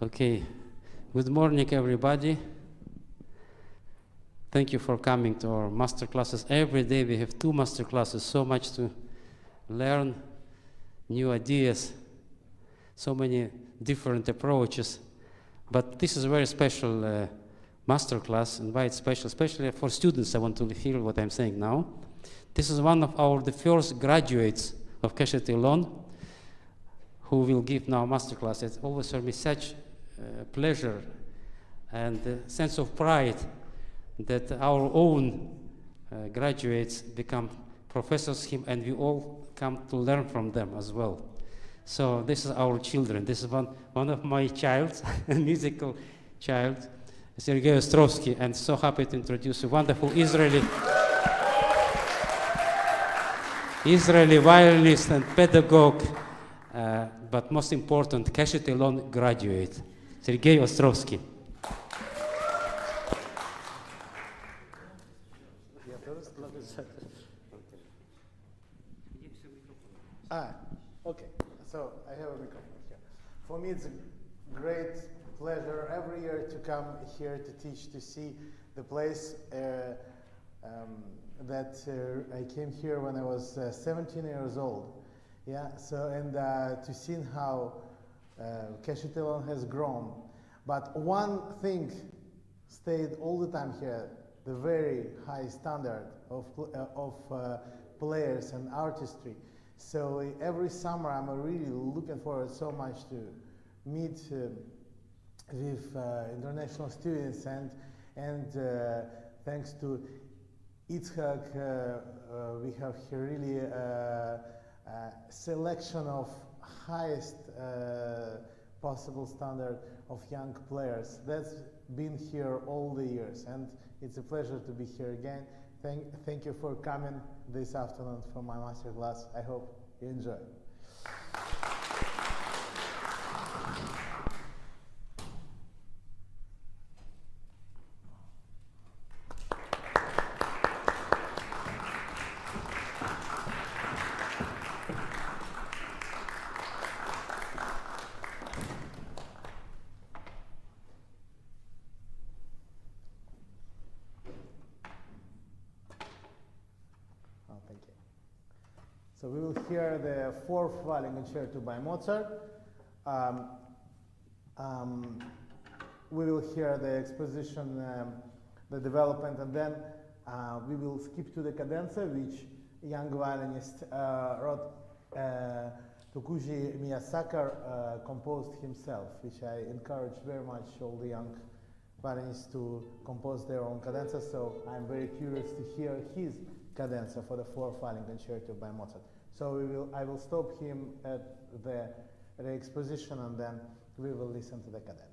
Okay, good morning, everybody. Thank you for coming to our master classes. Every day we have 2 master classes, so much to learn, new ideas, so many different approaches. But this is a very special master class, and why it's special, especially for students. I want to hear what I'm saying now. This is one of the first graduates of Keshet Eilon who will give now master class. It's always for me such pleasure and a sense of pride that our own graduates become professors, and we all come to learn from them as well. So this is our children. This is one of my child, a musical child, Sergey Ostrovsky, and so happy to introduce a wonderful Israeli violinist and pedagogue, but most important, Keshet Eilon graduate, Sergey Ostrovsky. Okay. So I have a microphone here. For me, it's a great pleasure every year to come here to teach, to see the place that I came here when I was 17 years old. Yeah. So and to see how Keshet Eilon has grown. But one thing stayed all the time here: the very high standard of players and artistry. So every summer I'm really looking forward so much to meet with international students, and thanks to Itzhak, we have here really a selection of highest possible standard of young players. That's been here all the years, and it's a pleasure to be here again. Thank you for coming this afternoon for my master class. I hope you enjoy. So we will hear the 4th Violin Concerto by Mozart. We will hear the exposition, the development, and then we will skip to the cadenza, which young violinist wrote. Tokuji Miyasaka composed himself, which I encourage very much all the young violinists to compose their own cadenza. So I'm very curious to hear his cadenza for the 4th Violin Concerto by Mozart. So I will stop him at the exposition, and then we will listen to the cadenza.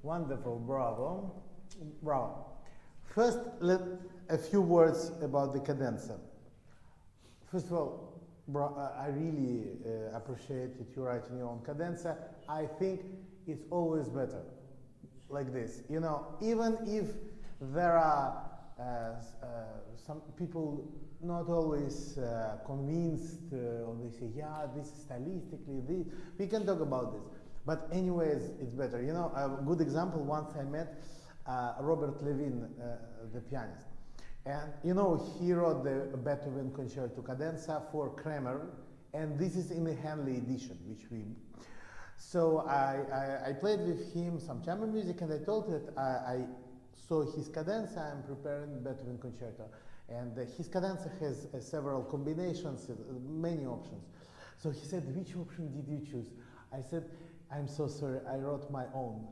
Wonderful, bravo, bravo. First, a few words about the cadenza. First of all, I really appreciate that you're writing your own cadenza. I think it's always better like this. You know, even if there are some people not always convinced, or they say, yeah, this is stylistically, this. We can talk about this. But anyways, it's better. You know, a good example, once I met Robert Levin, the pianist. And, you know, he wrote the Beethoven Concerto cadenza for Kramer, and this is in the Hanley edition, which we... So I played with him some chamber music, and I told that I saw his cadenza, I'm preparing Beethoven Concerto. And his cadenza has several combinations, many options. So he said, which option did you choose? I said, I'm so sorry, I wrote my own.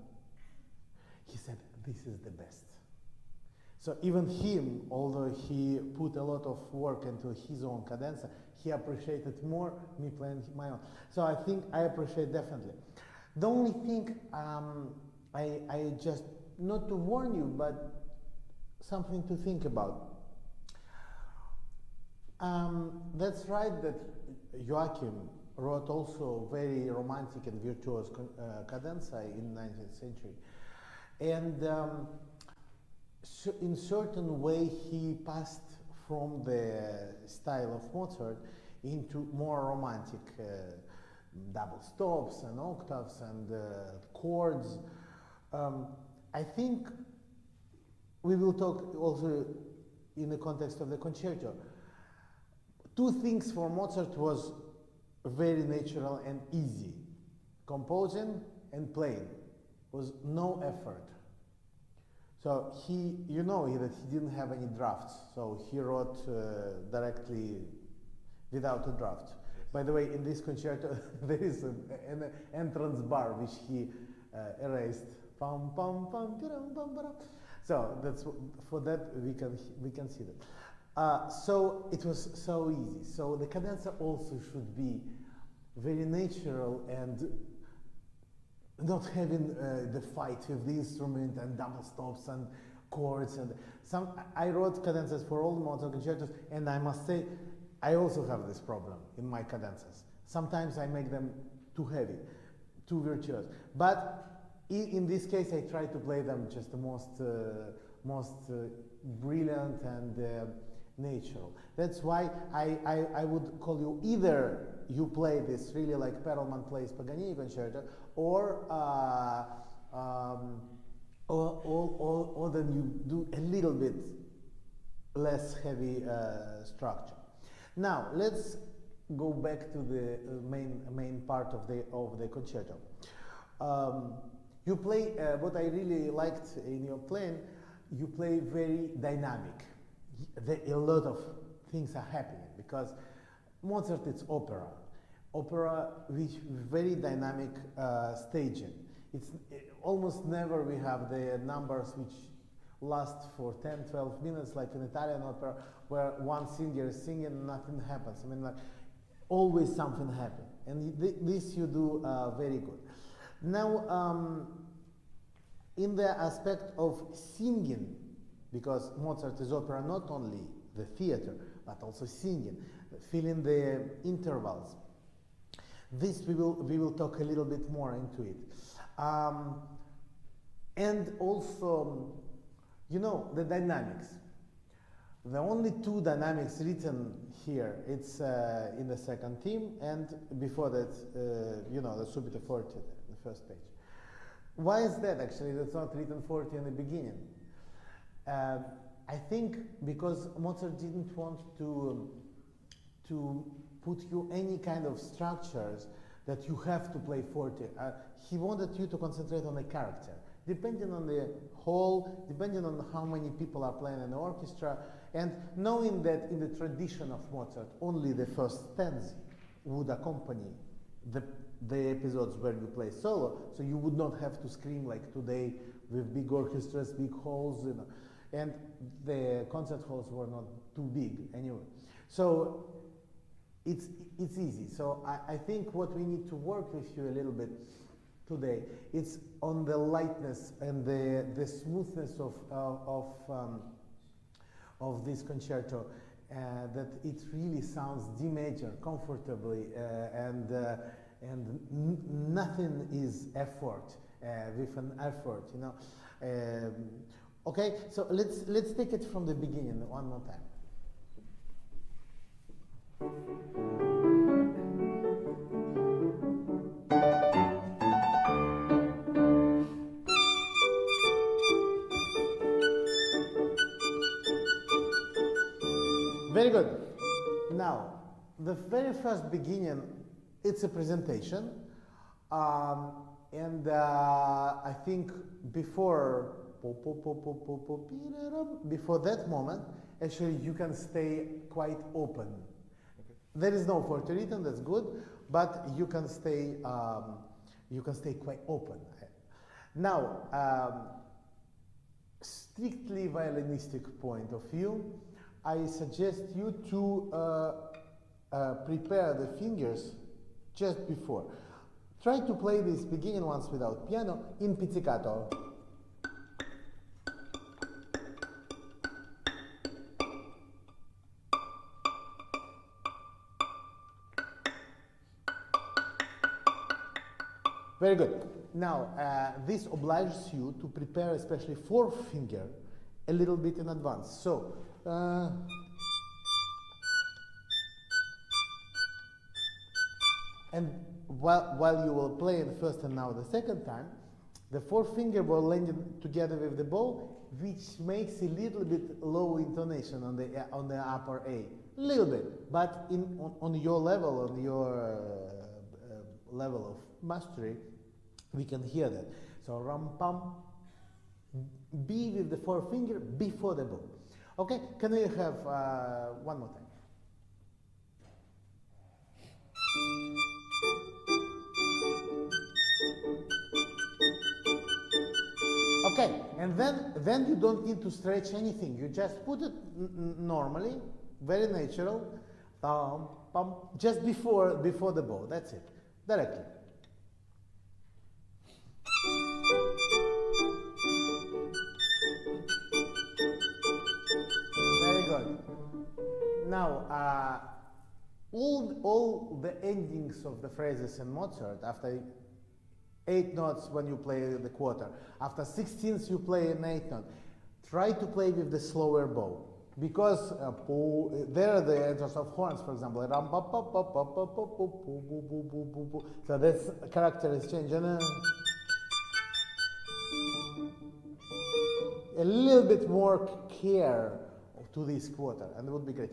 He said, this is the best. So even him, although he put a lot of work into his own cadenza, he appreciated more me playing my own. So I think I appreciate definitely. The only thing I just, not to warn you, but something to think about. That's right that Joachim wrote also very romantic and virtuous cadenza in 19th century. And in certain way he passed from the style of Mozart into more romantic double stops and octaves and chords. I think we will talk also in the context of the concerto. Two things for Mozart was very natural and easy. Composing and playing was no effort. So you know that he didn't have any drafts, so he wrote directly without a draft. By the way, in this concerto there is an entrance bar which he erased. Pam, pam, pam, pam, pam, pam. So that's for that we can see that. So it was so easy. So the cadenza also should be very natural and not having the fight with the instrument and double stops and chords and I wrote cadenzas for all Mozart concertos, and I must say I also have this problem in my cadenzas. Sometimes I make them too heavy, too virtuous. But in this case I try to play them just the most brilliant and natural. That's why I would call you either you play this really like Perelman plays Paganini concerto, or then you do a little bit less heavy structure. Now let's go back to the main part of the concerto. You play what I really liked in your playing. You play very dynamic. A lot of things are happening because Mozart is opera which very dynamic staging. It's almost never we have the numbers which last for 10-12 minutes like in Italian opera where one singer is singing and nothing happens. I mean, like, always something happens, and this you do very good. Now in the aspect of singing, because Mozart is opera not only the theater but also singing, filling the intervals. This we will talk a little bit more into it. And also, you know, the dynamics. The only two dynamics written here, it's in the second theme, and before that, you know, the subito forte, the first page. Why is that actually? That's not written forte in the beginning. I think because Mozart didn't want to put you any kind of structures that you have to play forte. He wanted you to concentrate on the character. Depending on the whole, depending on how many people are playing in the orchestra, and knowing that in the tradition of Mozart, only the first stanza would accompany the episodes where you play solo, so you would not have to scream like today with big orchestras, big halls, you know, and the concert halls were not too big anyway. So it's easy. So I think what we need to work with you a little bit today, it's on the lightness and the smoothness of this concerto, that it really sounds D major comfortably, and nothing is effort with an effort, you know. Okay, so let's take it from the beginning one more time. Very good. Now, the very first beginning, it's a presentation, and I think before that moment, actually you can stay quite open. Okay. There is no forte written, that's good, but you can stay quite open. Now, strictly violinistic point of view, I suggest you to prepare the fingers just before. Try to play these beginning ones without piano in pizzicato. Very good. Now, this obliges you to prepare especially fourth finger a little bit in advance. So, and while you will play the first and now the second time, the fourth finger will land together with the bow, which makes a little bit low intonation on the upper A, little bit, but on your level, on your level of mastery, we can hear that. So ram pam, B with the fourth finger before the bow. Okay, can we have one more time? Okay, and then you don't need to stretch anything. You just put it normally, very natural, just before the bow. That's it, directly. Very good. Now, all the endings of the phrases in Mozart, after 8 notes when you play the quarter, after 16th you play an 8 note, try to play with the slower bow, because there are the enters of horns, for example, so this character is changing. A little bit more care to this quarter, and it would be great.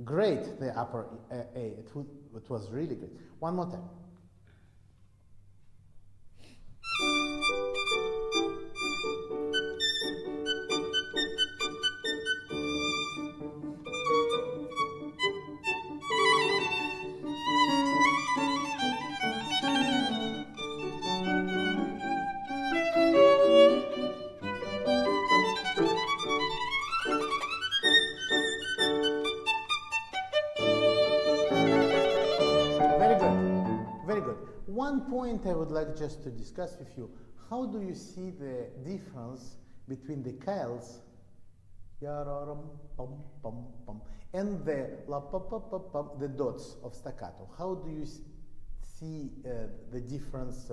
Great, the upper A, it was really great. One more time. One point I would like just to discuss with you: how do you see the difference between the Kyles and the dots of staccato? How do you see the difference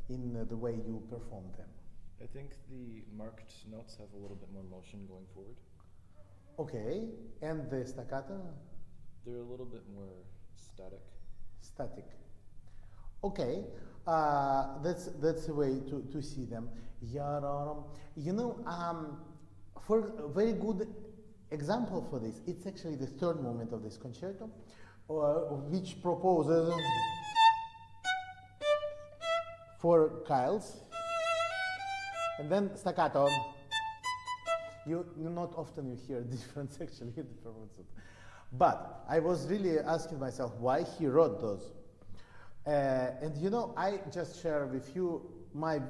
in the way you perform them? I think the marked notes have a little bit more motion going forward. Okay, and the staccato? They're a little bit more static. Static. Okay, that's a way to see them. You know, for a very good example for this, it's actually the third movement of this concerto. which proposes 4 Kyles, and then staccato. You not often you hear difference actually in the performance. But I was really asking myself why he wrote those. And you know, I just share with you my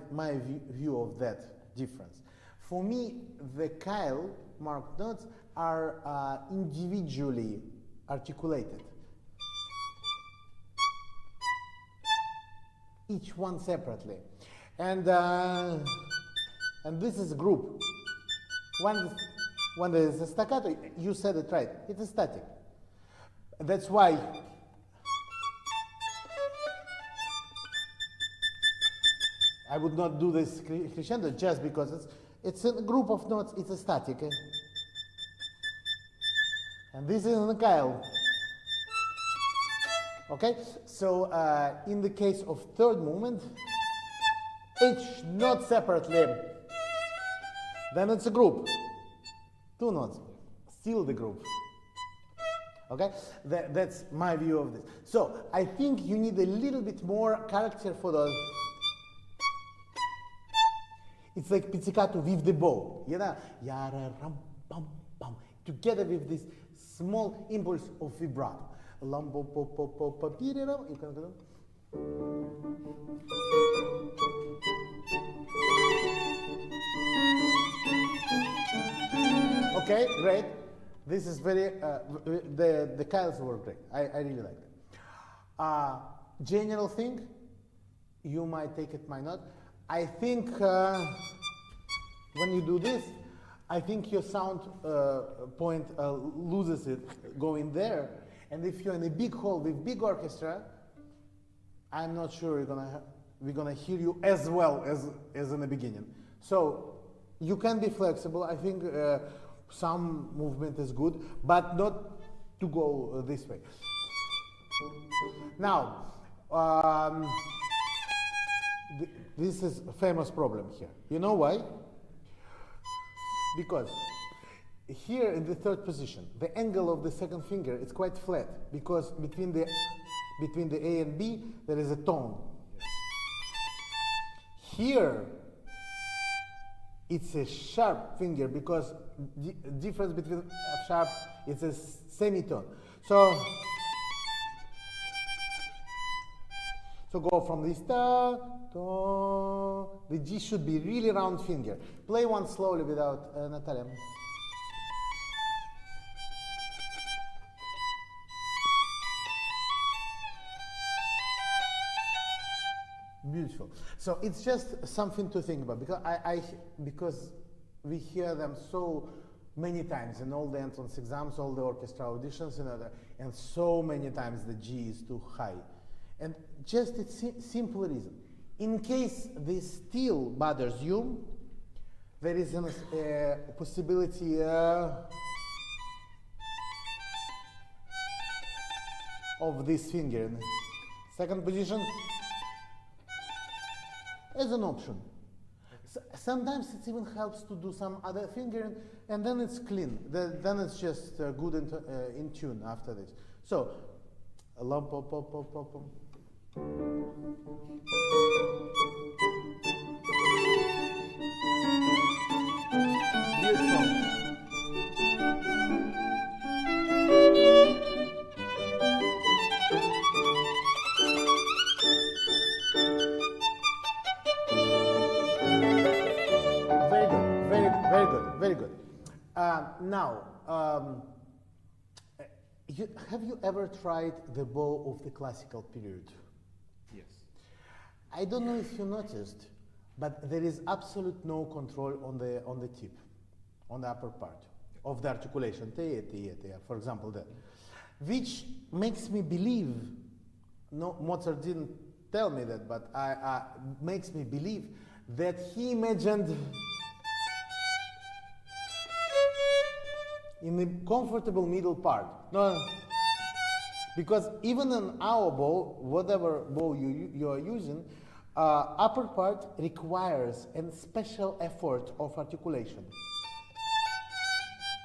view of that difference. For me, the Kyle marked notes are individually articulated. Each one separately. And this is a group. When there is a staccato, you said it right, it's a static. That's why I would not do this crescendo just because it's a group of notes, it's a static. And this is the Kyle. Okay, so in the case of third movement, each note separately, then it's a group. 2 notes, still the group. Okay, that's my view of this. So I think you need a little bit more character for those. It's like pizzicato with the bow, you know, yara ram pam pam, together with this small impulse of vibrato. Lambo po po po po piriram. You can go. Okay, great. This is very the Kyles were great. I really like them. General thing, you might take it, might not. I think when you do this, I think your sound point loses it going there. And if you're in a big hall with big orchestra, I'm not sure we're gonna hear you as well as in the beginning. So you can be flexible. I think some movement is good, but not to go this way. Now. This is a famous problem here. You know why? Because here in the third position, the angle of the second finger is quite flat because between the A and B there is a tone. Here it's a sharp finger because the difference between sharp is a semitone. So go from this ta, to, the G should be really round finger. Play one slowly without Natalia. Beautiful. So it's just something to think about because we hear them so many times in all the entrance exams, all the orchestra auditions, and so many times the G is too high. And just it's simple reason. In case this still bothers you, there is a possibility of this finger. Second position as an option. Sometimes it even helps to do some other finger, and then it's clean. Then it's just good in tune after this. So, lump, pop, pop, pop, pop, pop. Beautiful. Very good. Now, have you ever tried the bow of the classical period? Yes. I don't know if you noticed, but there is absolute no control on the tip, on the upper part of the articulation. For example, that, which makes me believe. No, Mozart didn't tell me that, but makes me believe that he imagined in the comfortable middle part. No, because even in our bow, whatever bow you are using, upper part requires a special effort of articulation.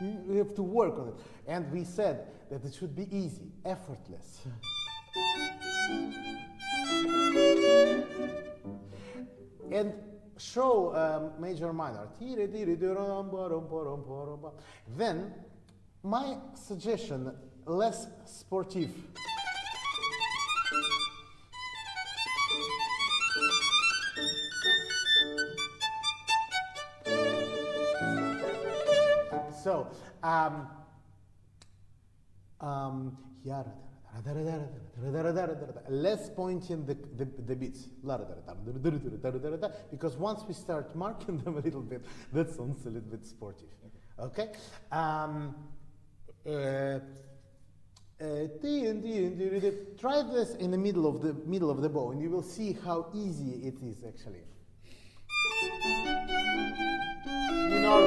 You have to work on it. And we said that it should be easy, effortless. And show major minor. Then, my suggestion, less sportive. So, less pointing the beats, because once we start marking them a little bit, that sounds a little bit sportive. Okay. Try this in the middle of the bow, and you will see how easy it is actually. You know.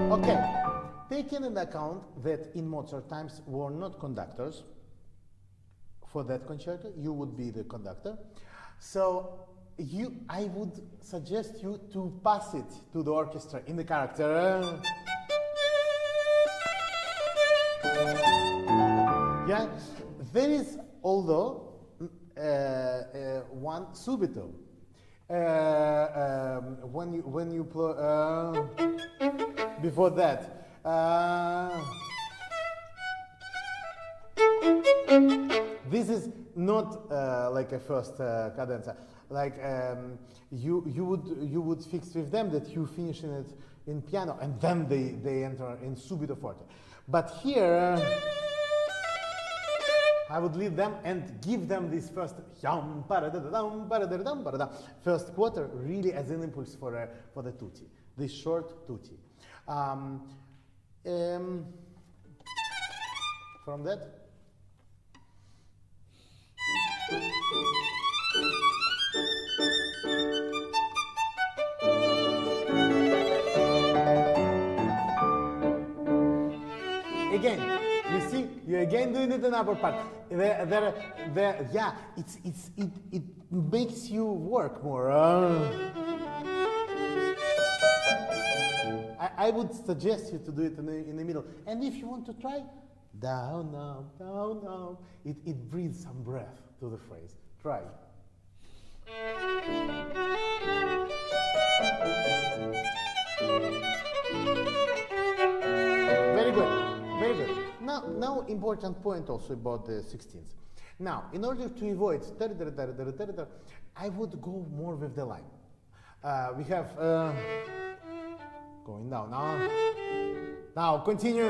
Okay, taking into account that in Mozart times were not conductors for that concerto, you would be the conductor. So I would suggest you to pass it to the orchestra in the character. Yeah, there is although one subito. When you play before that. This is not like a first cadenza. Like you would fix with them that you finish in it in piano and then they enter in subito forte. But here I would leave them and give them this first quarter really as an impulse for the tutti, this short tutti. From that. Again, you see, you're again doing it in upper part. Yeah, it makes you work more. I would suggest you to do it in the middle. And if you want to try, down, down, down, down, it breathes some breath to the phrase. Try. Very good. Very good. Now important point also about the 16th. Now, in order to avoid I would go more with the line. We have going down now. Now continue.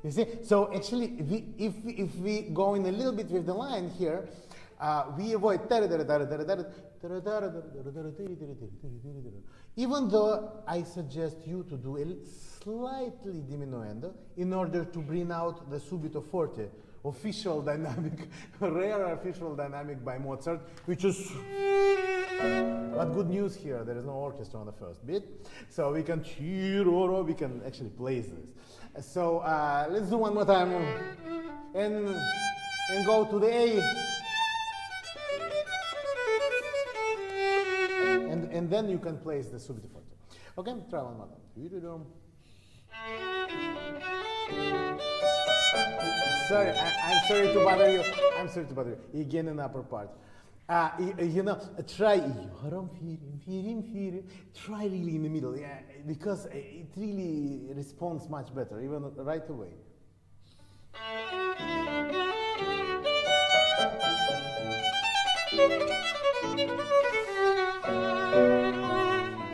You see, so actually, if we go in a little bit with the line here, we avoid even though I suggest you to do a slightly diminuendo in order to bring out the subito forte, official dynamic, rare official dynamic by Mozart, which is, but good news here, there is no orchestra on the first beat, so we can actually place this. So let's do one more time, and go to the A. And then you can place the subito forte. Okay, try one more time. Sorry, I'm sorry to bother you. I'm sorry to bother you. Again, an upper part. You know, try. Try really in the middle, yeah, because it really responds much better, even right away.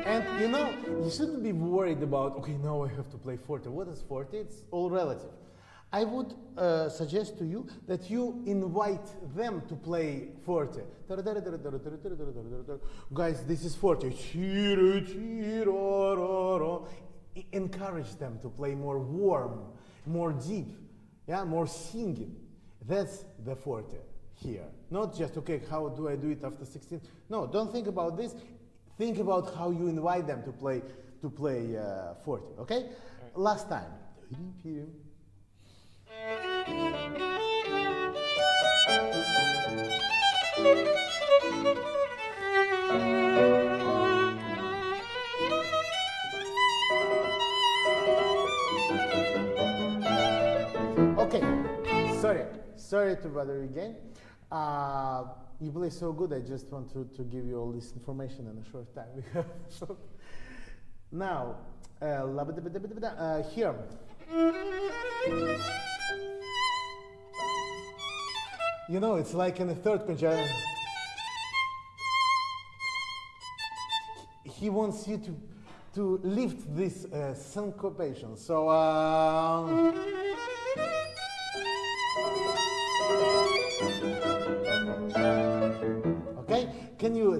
And you know, you shouldn't be worried about, okay, now I have to play forte. What is forte? It's all relative. I would suggest to you that you invite them to play forte. Guys, this is forte. Encourage them to play more warm, more deep, yeah, more singing. That's the forte here. Not just, okay, how do I do it after 16? No, don't think about this. Think about how you invite them to play to play 40, okay? Right. Last time. Okay, sorry to bother you again. You play so good, I just want to give you all this information in a short time. Now, here. You know, it's like in the third concerto. He wants you to lift this syncopation. So, okay, can you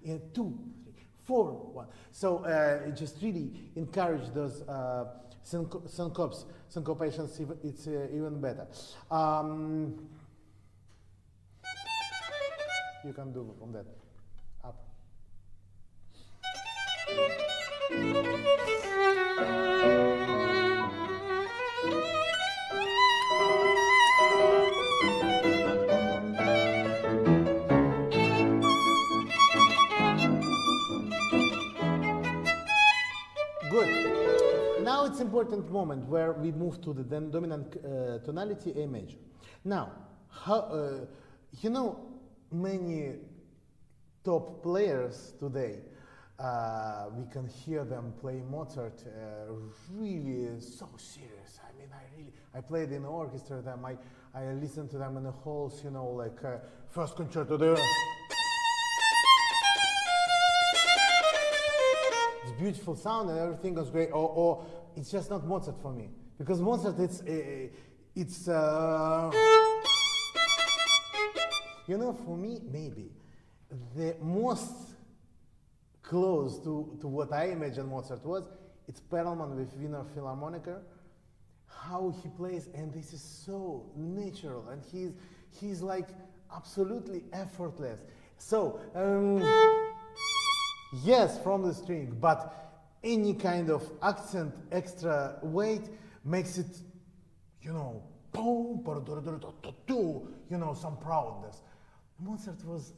in 2, 3, 4, 1. So just really encourage those syncopations. It's even better. You can do from that up. Good. Now it's important moment where we move to the dominant tonality A major. Now, you know, many top players today, we can hear them play Mozart really so serious. I mean, I played in orchestra them. I listened to them in the halls, you know, like first concerto there. It's beautiful sound and everything was great. Or it's just not Mozart for me, because Mozart it's you know, for me maybe the most close to what I imagine Mozart was, it's Perelman with Wiener Philharmoniker. How he plays, and this is so natural, and he's like absolutely effortless. So yes, from the string, but any kind of accent, extra weight makes it, you know, you know, some proudness. Mozart was,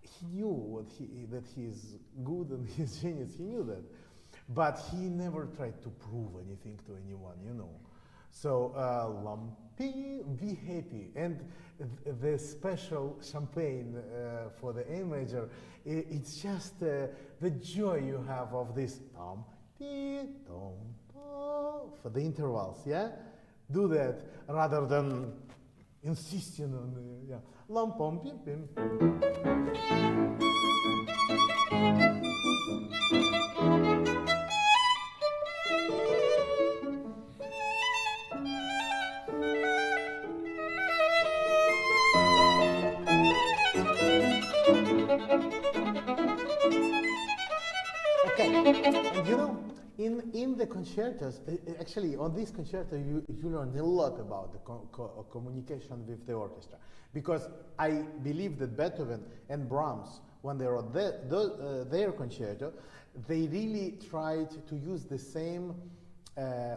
he knew that he's good and he's genius, he knew that. But he never tried to prove anything to anyone, you know. So, lumpy, be happy. And the special champagne for the A major, it's just the joy you have of this for the intervals, yeah? Do that rather than insisting on the, yeah. Lam pom pim pim. Okay, and you know, in the concertos, actually on this concerto you learn a lot about the communication with the orchestra, because I believe that Beethoven and Brahms, when they wrote their concerto, they really tried to use the same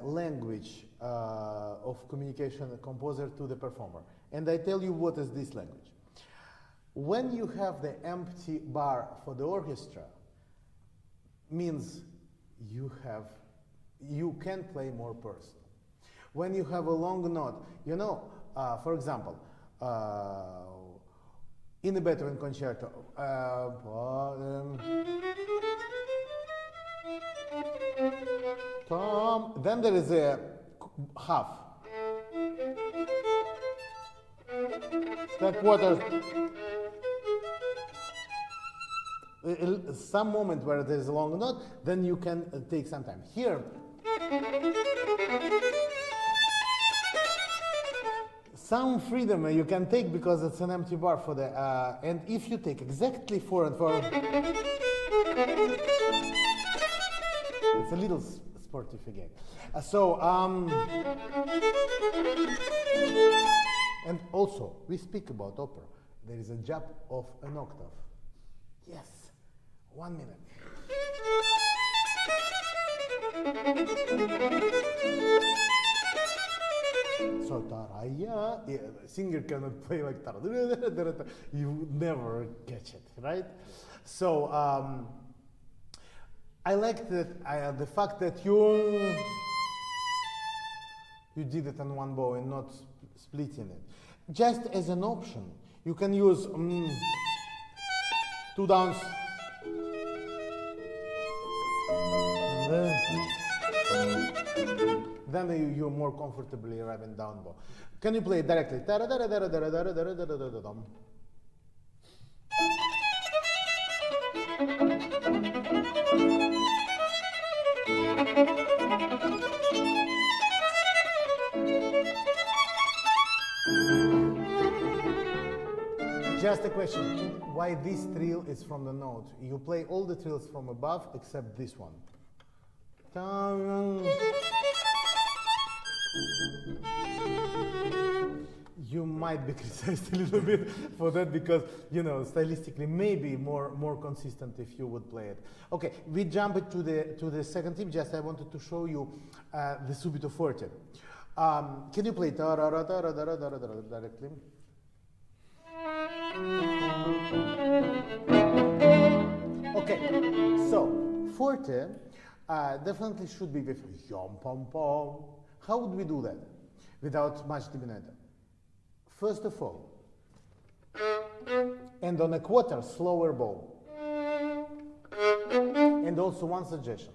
language of communication, the composer to the performer. And I tell you what is this language. When you have the empty bar for the orchestra, means you can play more personal. When you have a long note, you know, for example, in the Beethoven concerto, then there is a half. Step quarter. Some moment where there is a long note, then you can take some time. Here, some freedom you can take because it's an empty bar for the, and if you take exactly 4 and 4, it's a little sportive again. And also, we speak about opera. There is a jump of an octave. Yes. 1 minute. So Daria, singer cannot play like Daria. You never catch it, right? So I like that the fact that you did it on one bow and not splitting it. Just as an option, you can use 2 downs. Then you're more comfortably wrapping down bow. Can you play it directly? Just a question, why this trill is from the note? You play all the trills from above except this one. You might be criticized a little bit for that because, you know, stylistically maybe more consistent if you would play it. Okay, we jump to the second tip. Just I wanted to show you the subito forte. Can you play directly? Okay, so forte definitely should be with yom pom pom. How would we do that without much diminuendo? First of all, and on a quarter, slower bow. And also one suggestion,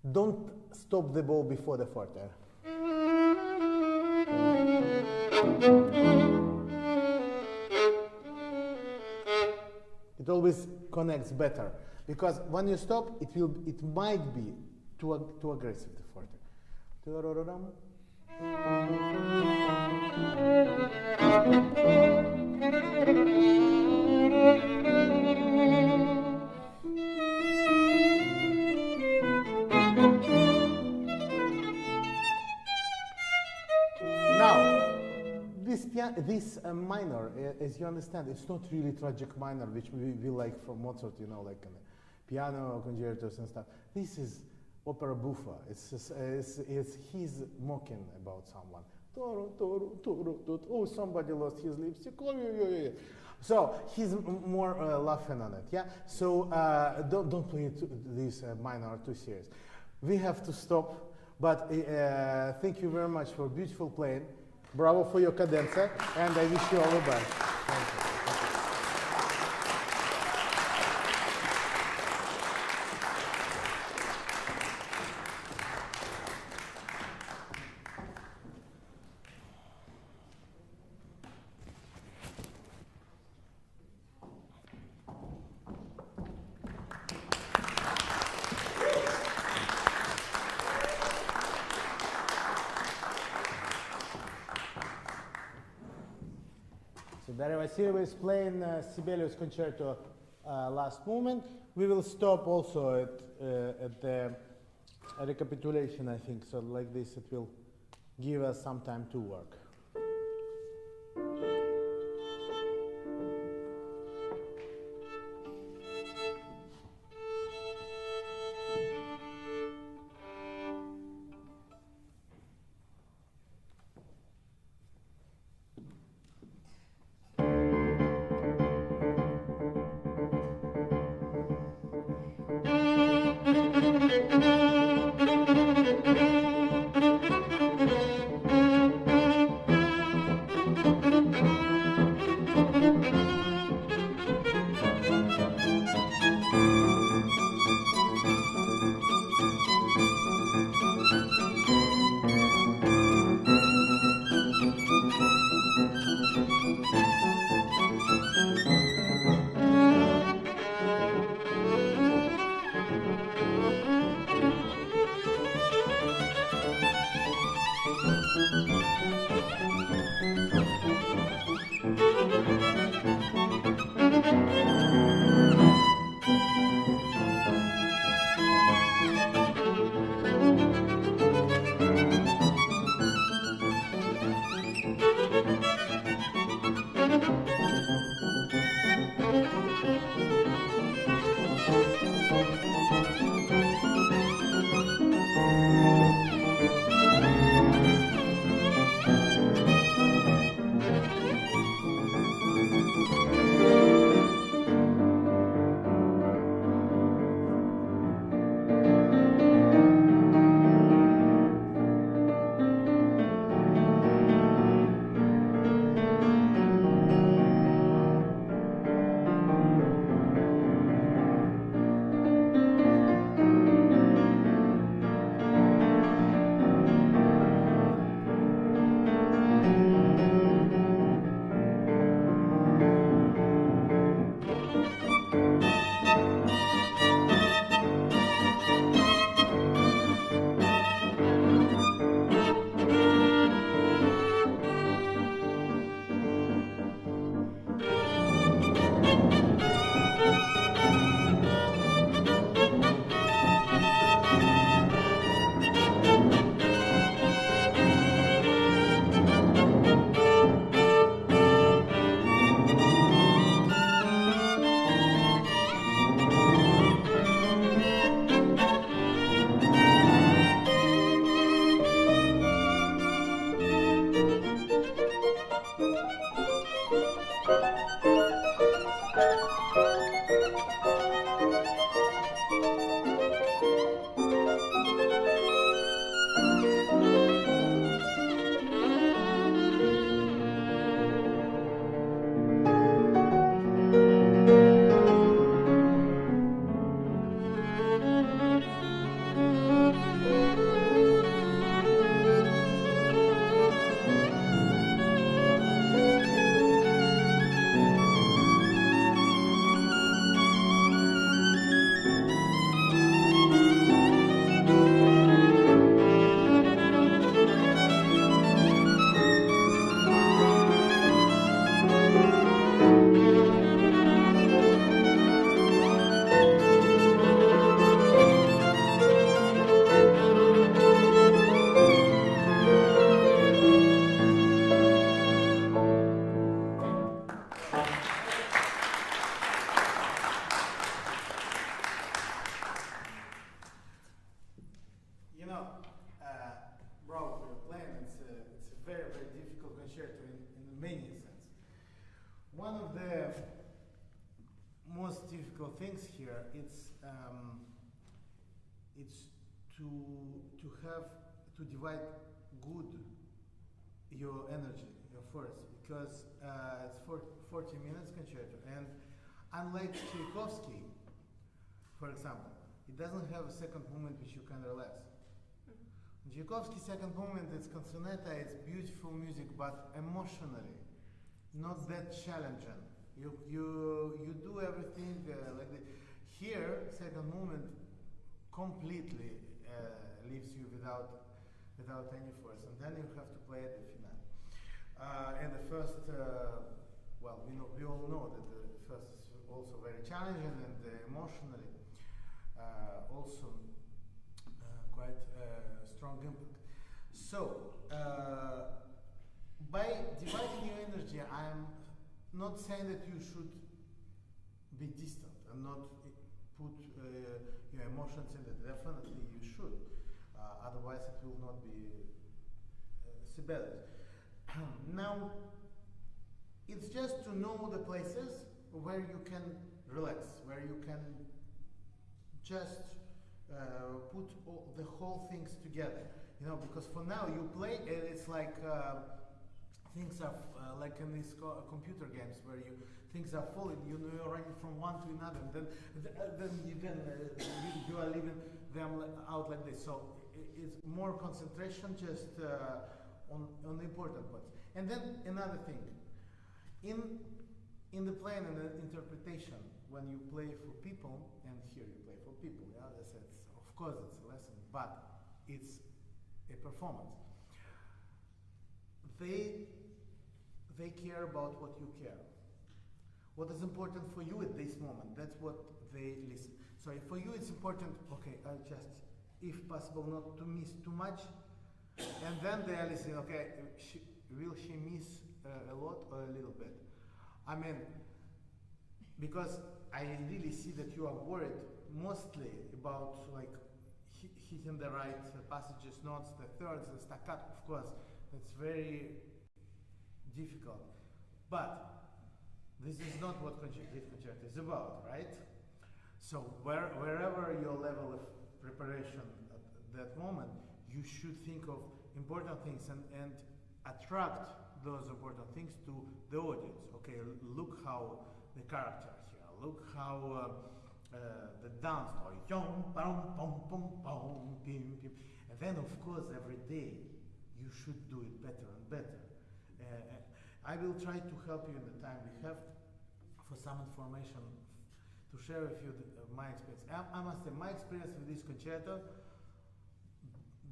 don't stop the bow before the forte. It always connects better because when you stop, it might be too aggressive, the forte. Now, this minor, as you understand, it's not really tragic minor, which we like from Mozart, you know, like piano concertos and stuff. This is opera buffa. It's he's mocking about someone. Oh, somebody lost his lipstick. So he's more laughing on it. Yeah. So don't play this minor too serious. We have to stop. But thank you very much for beautiful playing. Bravo for your cadenza, and I wish you all the best. Thank you. Daria Vasileva is playing Sibelius Concerto last movement. We will stop also at the recapitulation, I think. So like this, it will give us some time to work. very difficult concerto in many sense. One of the most difficult things here it's to divide good your energy, your force, because it's 40 minutes concerto, and unlike Tchaikovsky, for example, it doesn't have a second movement which you can relax. Tchaikovsky's second movement is canzonetta, it's beautiful music, but emotionally not that challenging. You do everything like this. Here, second movement completely leaves you without any force, and then you have to play at the finale. And the first, well, we all know that the first is also very challenging and emotionally also quite strong impact. So, by dividing your energy, I'm not saying that you should be distant and not put your emotions in it. Definitely you should. Otherwise it will not be Sibelius. Now, it's just to know the places where you can relax, where you can just put the whole things together. Because for now you play, and it's like things are like in these computer games where things are falling. You're running from one to another, and then you can you are leaving them out like this. So it's more concentration just on the important parts. And then another thing, in the playing and the interpretation, when you play for people, and here you play for people, yeah, of course it's a lesson, but it's a performance. They care about what you care. What is important for you at this moment, that's what they listen. So if for you it's important, okay, I just, if possible, not to miss too much, and then they are listening, okay, will she miss a lot or a little bit? I mean, because I really see that you are worried mostly about like hitting the right passages, notes, the thirds, the staccato, of course, that's very difficult. But this is not what this concerto is about, right? So wherever your level of preparation at that moment, you should think of important things and attract those important things to the audience. Okay, look how the character here, look how the dance, and then of course every day you should do it better and better. I will try to help you in the time we have for some information to share with you my experience. I must say, my experience with this concerto,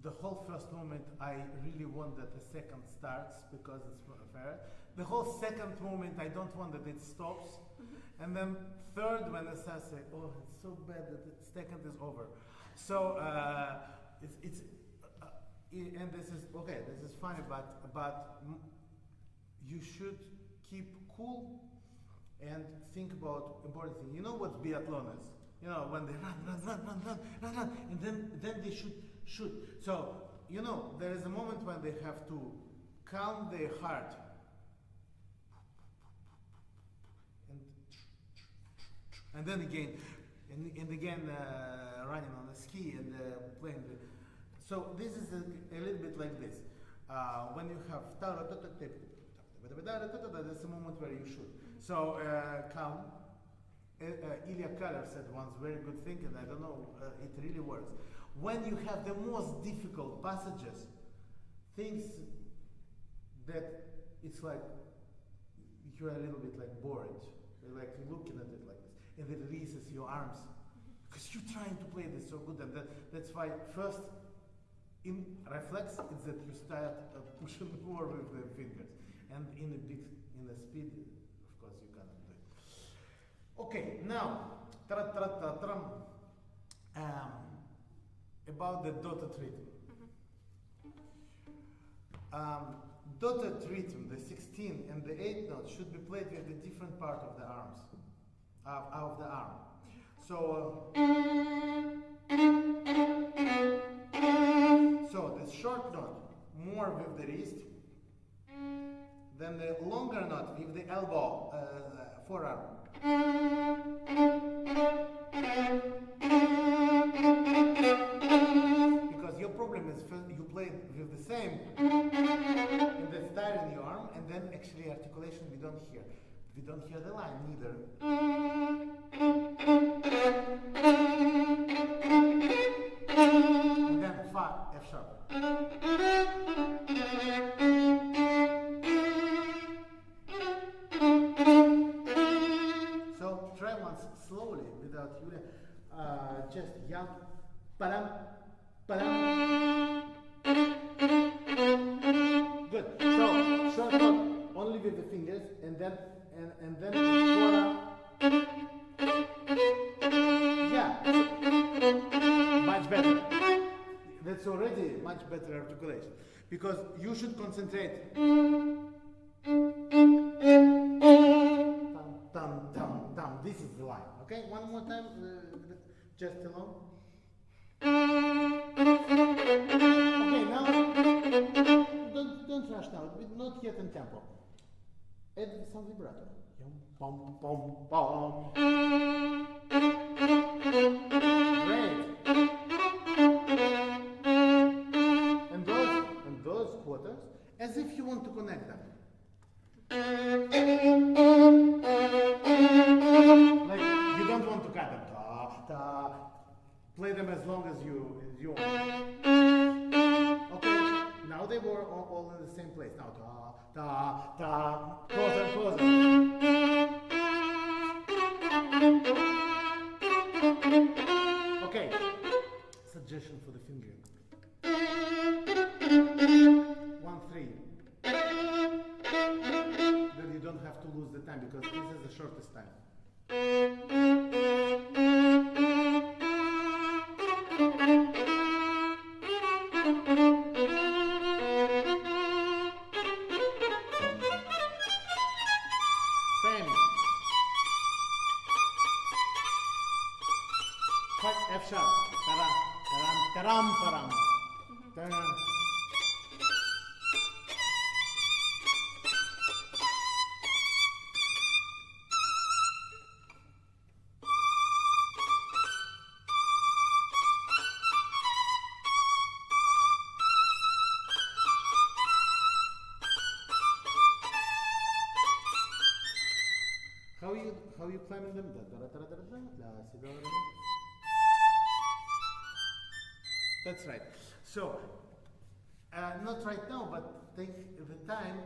the whole first moment I really want that the second starts because it's fair. The whole second moment I don't want that it stops. And then third, when it starts, say, oh, it's so bad that the second is over. So and this is okay. This is funny, but you should keep cool and think about important things. You know what biathlon is? When they run, and then they shoot. So, there is a moment when they have to calm their heart. And then again, and again running on a ski and playing. So this is a little bit like this. When you have that's a moment where you shoot. So calm. Ilya Kaller said once very good thing, and I don't know, it really works. When you have the most difficult passages, things that it's like you're a little bit like bored, you're like looking at it like this, and it releases your arms because you're trying to play this so good, and that's why first in reflex is that you start pushing more with the fingers, and in a speed, of course, you cannot do it. Okay, now about the dotted rhythm. Dotted rhythm, the 16 and the 8 notes should be played with the different part of the arms, of the arm. So, so the short note more with the wrist, the longer note with the elbow, forearm. Because your problem is first you play with the same and the style in your arm, and then actually articulation we don't hear. We don't hear the line neither. And then fa, F sharp. So try once slowly without you. Just young. Padam, padam. Good. So short note only with the fingers, and then forearm. Yeah. Much better. That's already much better articulation, because you should concentrate. Tam, tam, tam. This is the line. Okay, one more time, just alone. Okay, now don't rush now. Not yet in tempo. Add some vibrato. Pom, pom, pom. Great. And those quarters, as if you want to connect them. Like you don't want to cut them. Ta, ta. Play them as long as you want. Okay, now they were all in the same place. Now ta, ta, ta. Closer, closer. Okay, suggestion for the fingering. 1-3. Then you don't have to lose the time, because this is the shortest time. Same. Cut F sharp. Taram, taram, taram, taram. Taram. How you climbing them? That's right. So, not right now, but take the time.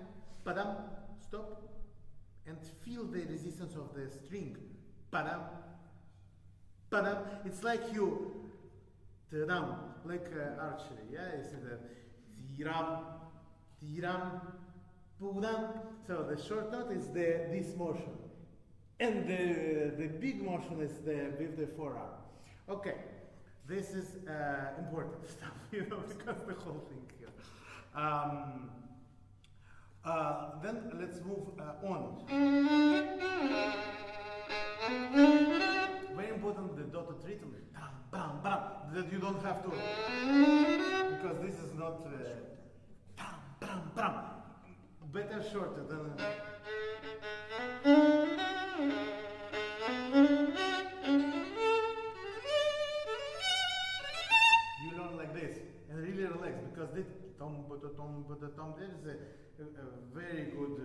Padam, stop, and feel the resistance of the string. Padam, padam. It's like you, tadam, like archery. Yeah, you see the tiram, tiram, pudam. So the short note is this motion. And the big motion is with the forearm. Okay, this is important stuff, because the whole thing here. Then let's move on. Very important, the dotted rhythm, bam, bam, bam, that you don't have to, because this is not bam, bam, bam. Better shorter than. You learn like this and really relax, because this tom, there is a very good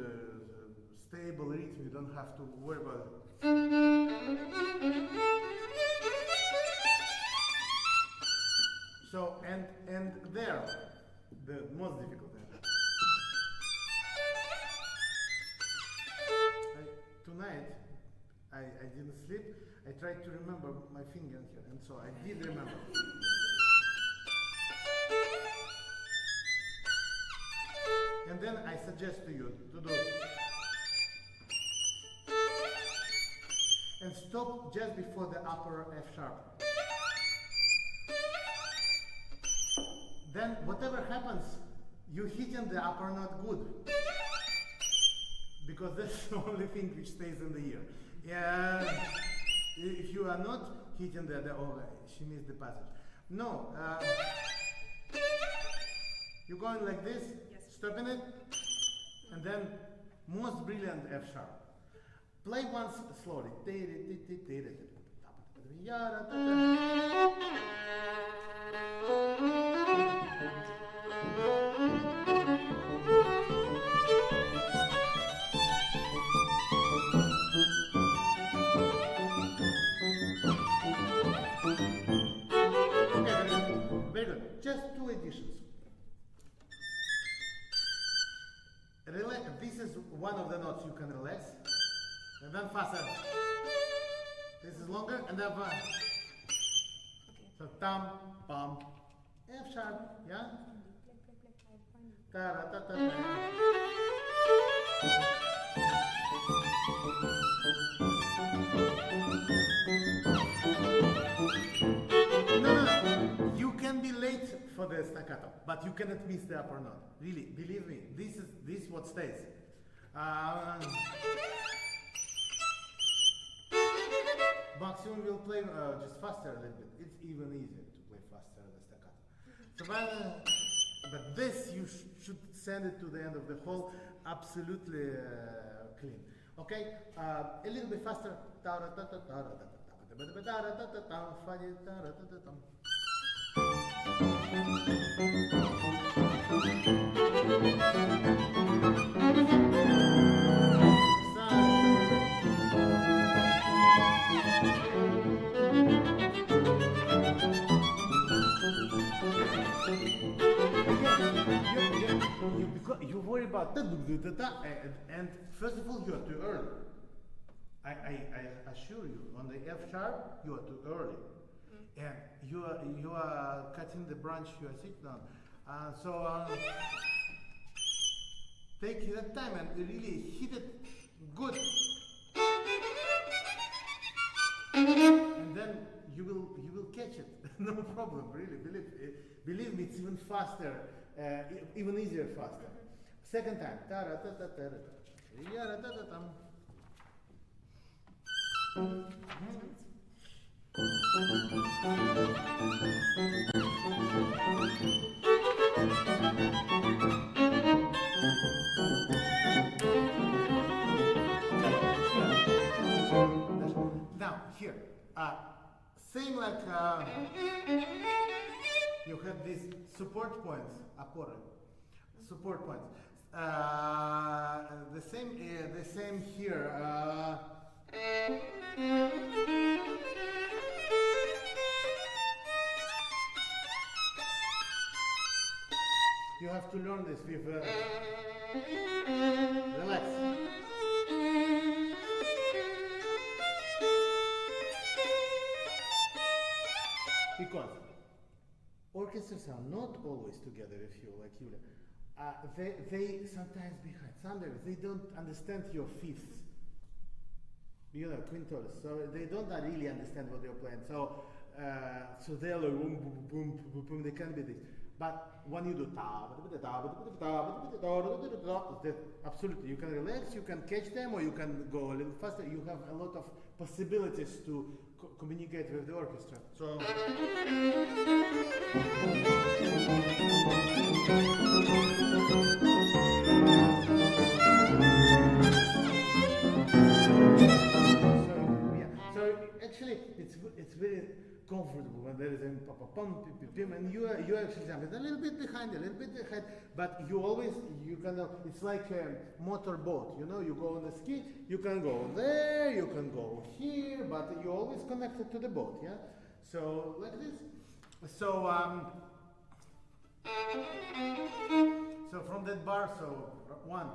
stable rhythm. You don't have to worry about it. So and there, the most difficult. Tonight, I didn't sleep. I tried to remember my finger here, and so I did remember. And then I suggest to you to do and stop just before the upper F sharp. Then whatever happens, you hitting the upper note good. Because that's the only thing which stays in the ear. Yeah, if you are not hitting the she missed the passage. No, you're going like this, Yes. stopping it, and then most brilliant F sharp. Play once slowly. Very good. Just two additions. This is one of the notes you can relax. And then faster. This is longer and then fast. So tam, pam, F sharp, yeah? Ta ra ta ta ta. No. You can be late for the staccato, but you cannot miss the upper note. Really, believe me, this is what stays. Maximum will play just faster a little bit. It's even easier to play faster the staccato. So, but this you should send it to the end of the whole absolutely clean. Okay, a little bit faster. You worry about and first of all you are too early. I assure you, on the F sharp you are too early, and you are cutting the branch you are sitting on. So take your time and really hit it good, and then you will catch it. No problem, really. Believe me, it's even faster, even easier faster. Second time. Now here, same like you have these support points, oppory, support points. The same here. You have to learn this with relax. Because orchestras are not always together with you, like Yulia. They sometimes behind. Sometimes they don't understand your fifths. You know, quintoles. So they don't really understand what you're playing. So they're like boom, boom, boom, boom, boom. They can't be this. But when you do absolutely, you can relax, you can catch them, or you can go a little faster. You have a lot of possibilities to communicate with the orchestra. So. So actually, it's very comfortable when there is a pum and you actually jump a little bit behind, but you kind of, it's like a motor boat, you know, you go on the ski, you can go there, you can go here, but you're always connected to the boat, yeah? So, like this. So from that bar, so one,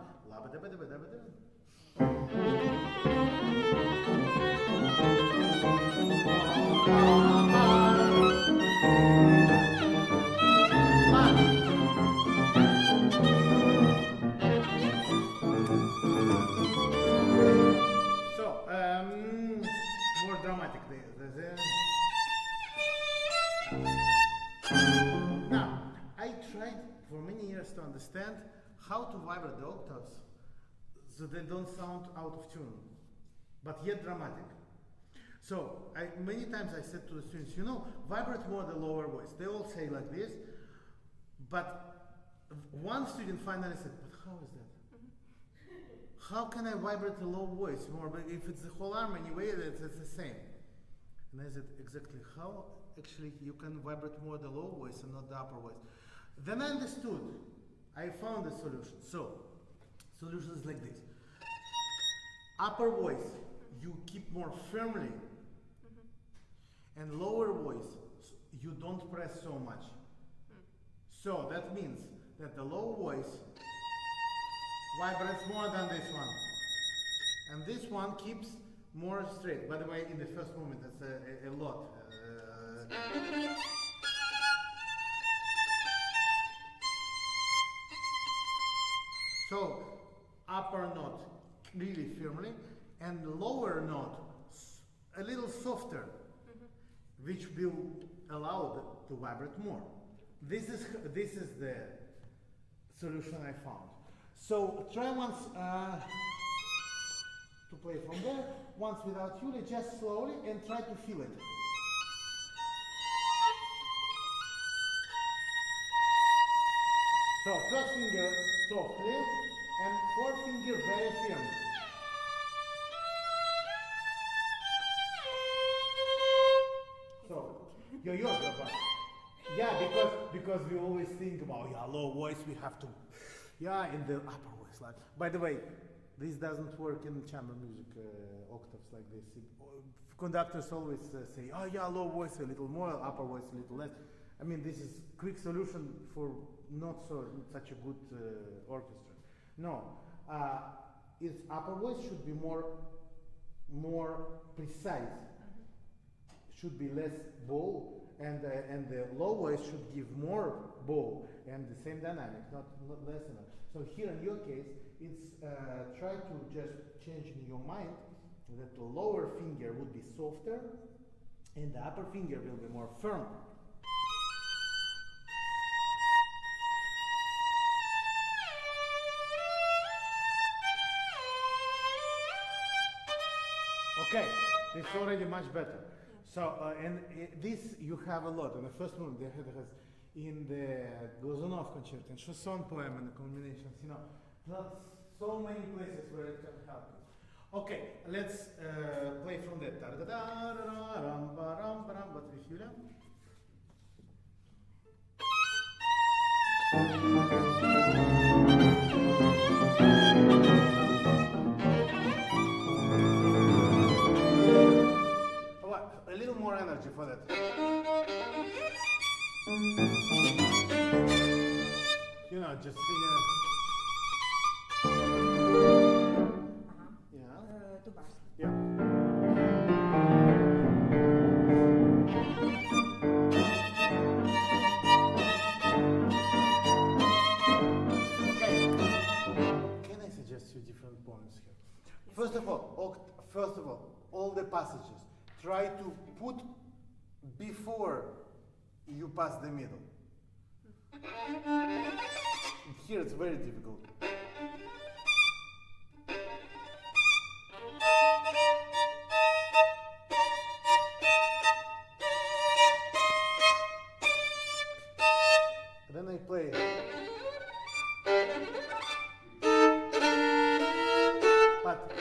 more dramatic. Now, I tried for many years to understand how to vibrate the octaves so they don't sound out of tune, but yet dramatic. So, many times I said to the students, you know, vibrate more the lower voice. They all say like this, but one student finally said, but how is that? how can I vibrate a low voice more? But if it's the whole arm anyway, it's the same. And I said, exactly, how actually you can vibrate more the low voice and not the upper voice? Then I understood. I found a solution. So, solution is like this. Upper voice, you keep more firmly, and lower voice, you don't press so much. So that means that the low voice vibrates more than this one. And this one keeps more straight. By the way, in the first movement, that's a lot. So, upper note really firmly, and lower note a little softer, which will allow it to vibrate more. This is the solution I found. So try once to play from there, once without Julia, just slowly, and try to feel it. So first finger softly, and fourth finger very firm. So, yo, but yeah, because we always think about low voice, we have to, in the upper voice. Like, by the way, this doesn't work in chamber music octaves like this. Conductors always say, low voice a little more, upper voice a little less. I mean, this is quick solution for not such a good orchestra. No, its upper voice should be more precise. Should be less bow, and the low voice should give more bow and the same dynamic, not less enough. So here in your case, it's try to just change in your mind that the lower finger would be softer and the upper finger will be more firm. Okay, it's already much better. So, this you have a lot. In the first movement, they has in the Glazunov concerto and Chausson poem and the combinations, not so many places where it can help you. Okay, let's play from that. But with Julia. A little more energy for that. Just figure. Yeah. Okay. Can I suggest you different points here? First of all, all the passages try to put before you pass the middle. Here it's very difficult. Then I play. But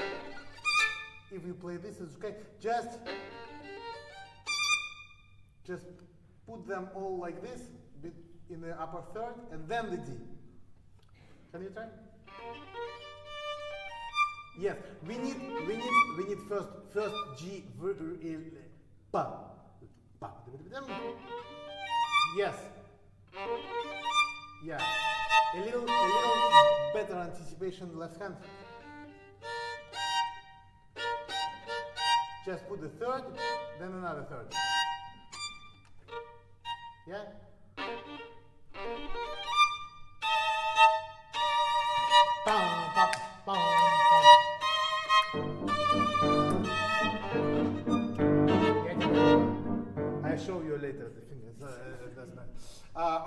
if you play this, it's okay. Just put them all like this in the upper third, and then the D. Can you try? Yes, we need first G pa. Yes. Yeah. A little better anticipation left hand. Just put the third, then another third. Yeah? I show you later the fingers. It doesn't matter.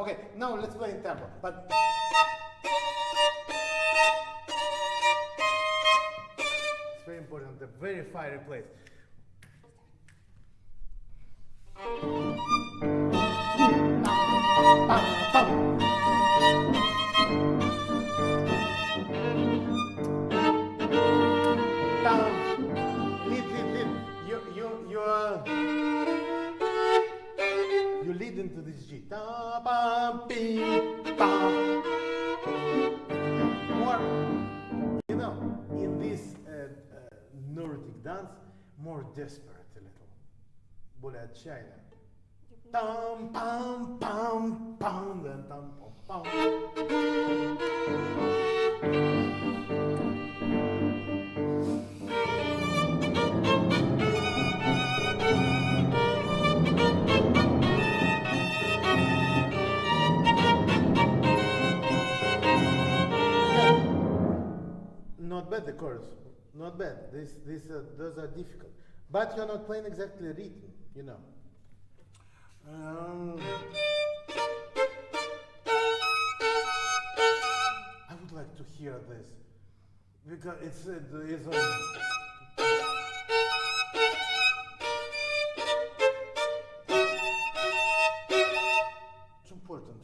Okay, now let's play in tempo. But it's very important. The very fiery place. to this G. Ta, bam, bim, bam. More, you know, in this Nordic dance, more desperate a little. Более отчаянно. Tam, pam, pam, pam, then tam, pam, pam. Not bad, the chorus. Not bad. Those are difficult. But you're not playing exactly rhythm, you know. I would like to hear this because it's important.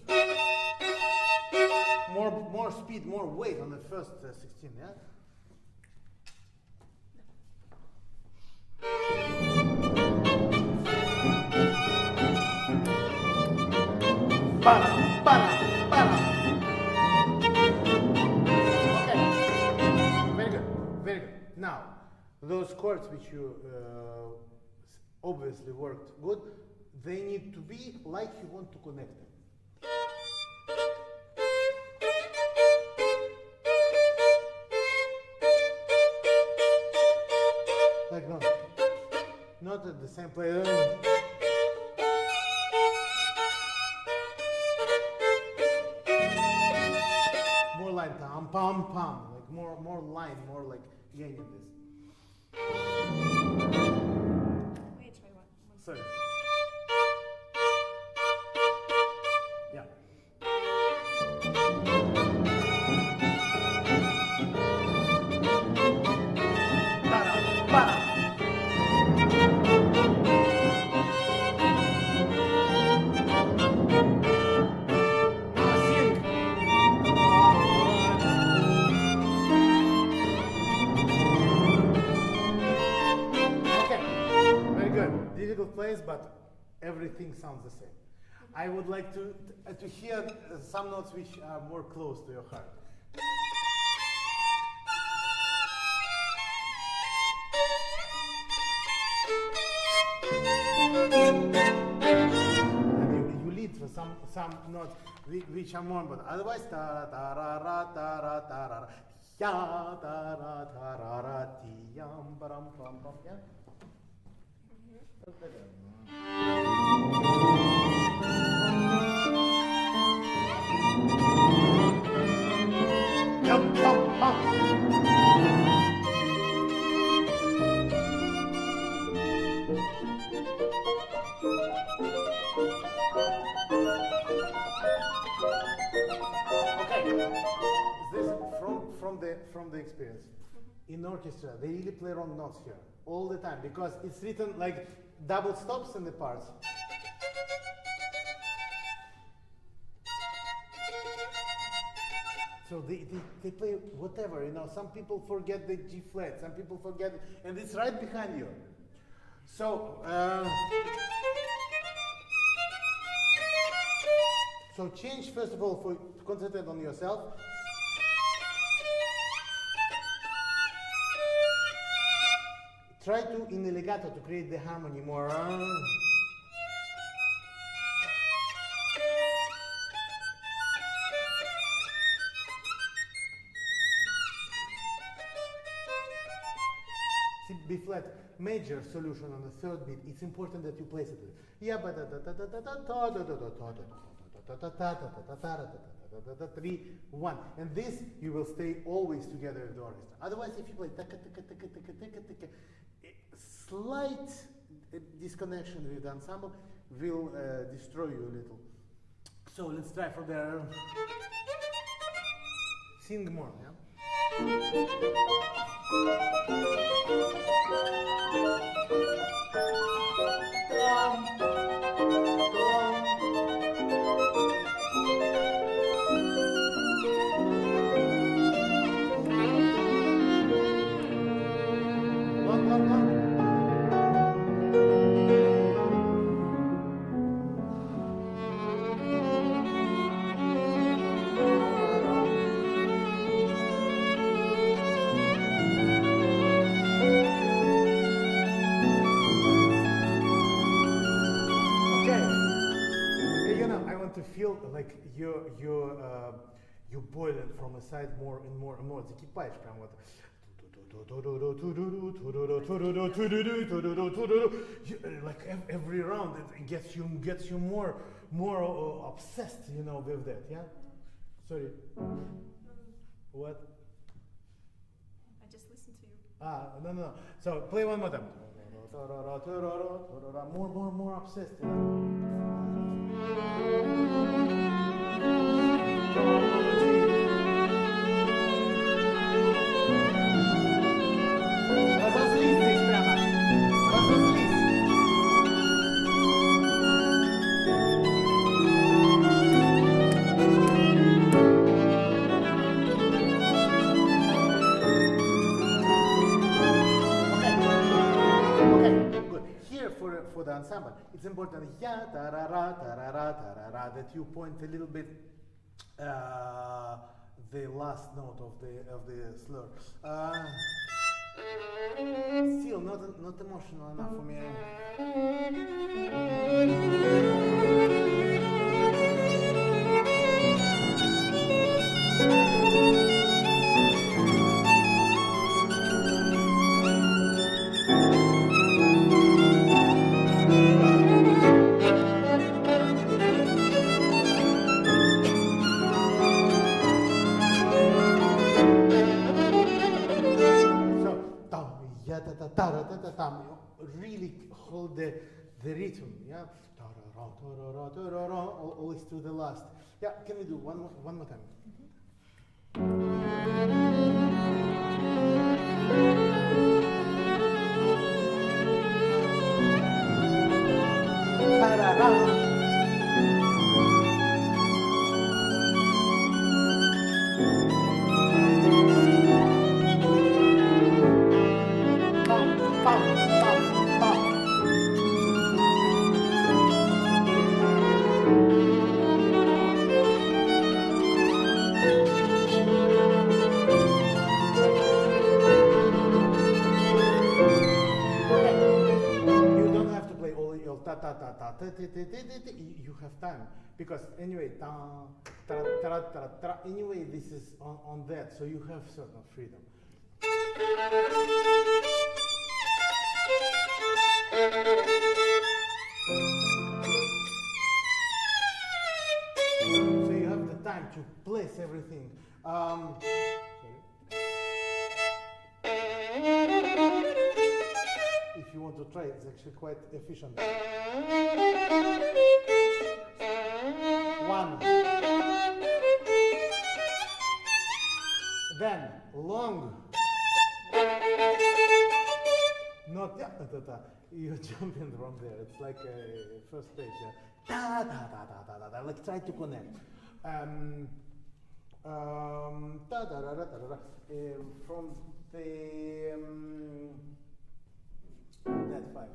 More speed, more weight on the first 16, yeah? Para, para, para. Okay. Very good, very good. Now, those chords which you obviously worked good, they need to be like you want to connect them. Like not at the same place. More like tam pam pam, like more line, more like yeah, this. Wait, try one. Sorry. Yeah. Para, para. Difficult place, but everything sounds the same. I would like to hear some notes which are more close to your heart. And you lead for some notes which are more, but otherwise ta ta ra ra ta ra ta ra ya ta ra ta ra ra ti yam param pam pam, yeah. From the experience. In orchestra, they really play wrong notes here all the time because it's written like double stops in the parts. So they play whatever, you know. Some people forget the G flat, some people forget, and it's right behind you. So, so change first of all to concentrate on yourself. Try to, in the legato, to create the harmony more. See, B flat major solution on the third beat. It's important that you place it. Yeah, but 3, 1, and this you will stay always together with the orchestra. Otherwise, if you play slight disconnection with the ensemble will destroy you a little. So let's try for the sing more, yeah? feel like you're boiling from a side more and more and more. Закипаешь прям вот. Like every round, it gets you more obsessed, you know, with that. Yeah. Sorry. What? I just listened to you. No. So play one more time. More obsessed. You Разозлись здесь прямо. Разозлись. Okay, good. Here for the ensemble, it's important ya tarara tarara tarara that you point a little bit the last note of the slur. Still not emotional enough for me. Really hold the rhythm, yeah. Always to the last. Yeah, can we do one more time? You have time because anyway, anyway, this is on that, so you have certain freedom. So you have the time to place everything. If you want to try, it's actually quite efficient. One. Then long. Not you're jumping from there. It's like a first page. Da, da, da, da, da, da, da. Like try to connect. Da, da, da, da, da, da. From the that five.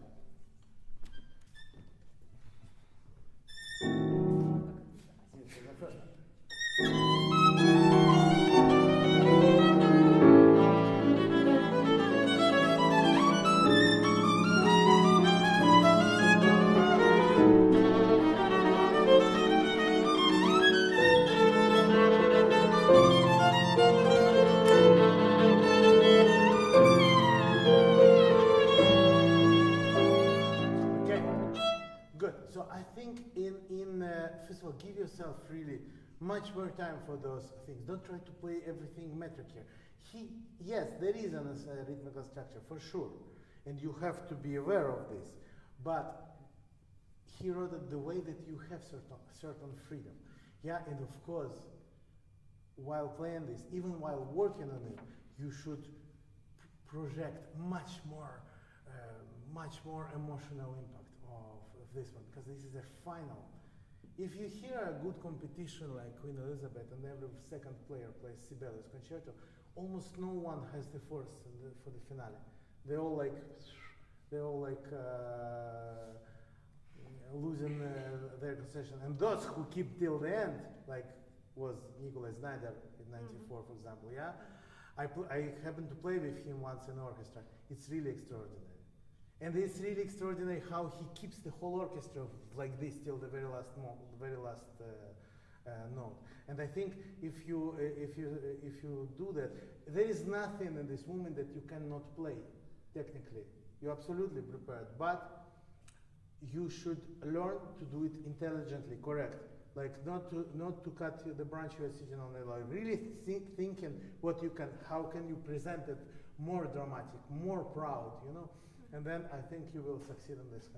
First of all, give yourself really much more time for those things. Don't try to play everything metric here. Yes, there is a rhythmical structure for sure, and you have to be aware of this. But he wrote it the way that you have certain freedom. Yeah, and of course, while playing this, even while working on it, you should project much more emotional impact of this one, because this is a final. If you hear a good competition like Queen Elizabeth and every second player plays Sibelius Concerto, almost no one has the force for the finale. They're all like losing their concession. And those who keep till the end, like was Nikolai Znaider in '94, for example. Yeah, I happened to play with him once in orchestra. It's really extraordinary. And it's really extraordinary how he keeps the whole orchestra like this till the very last note. And I think if you do that, there is nothing in this movement that you cannot play technically. You're absolutely prepared, but you should learn to do it intelligently, correct? Like not to cut the branch you are sitting on, like really thinking what you can, how can you present it more dramatic, more proud, you know? And then I think you will succeed in this.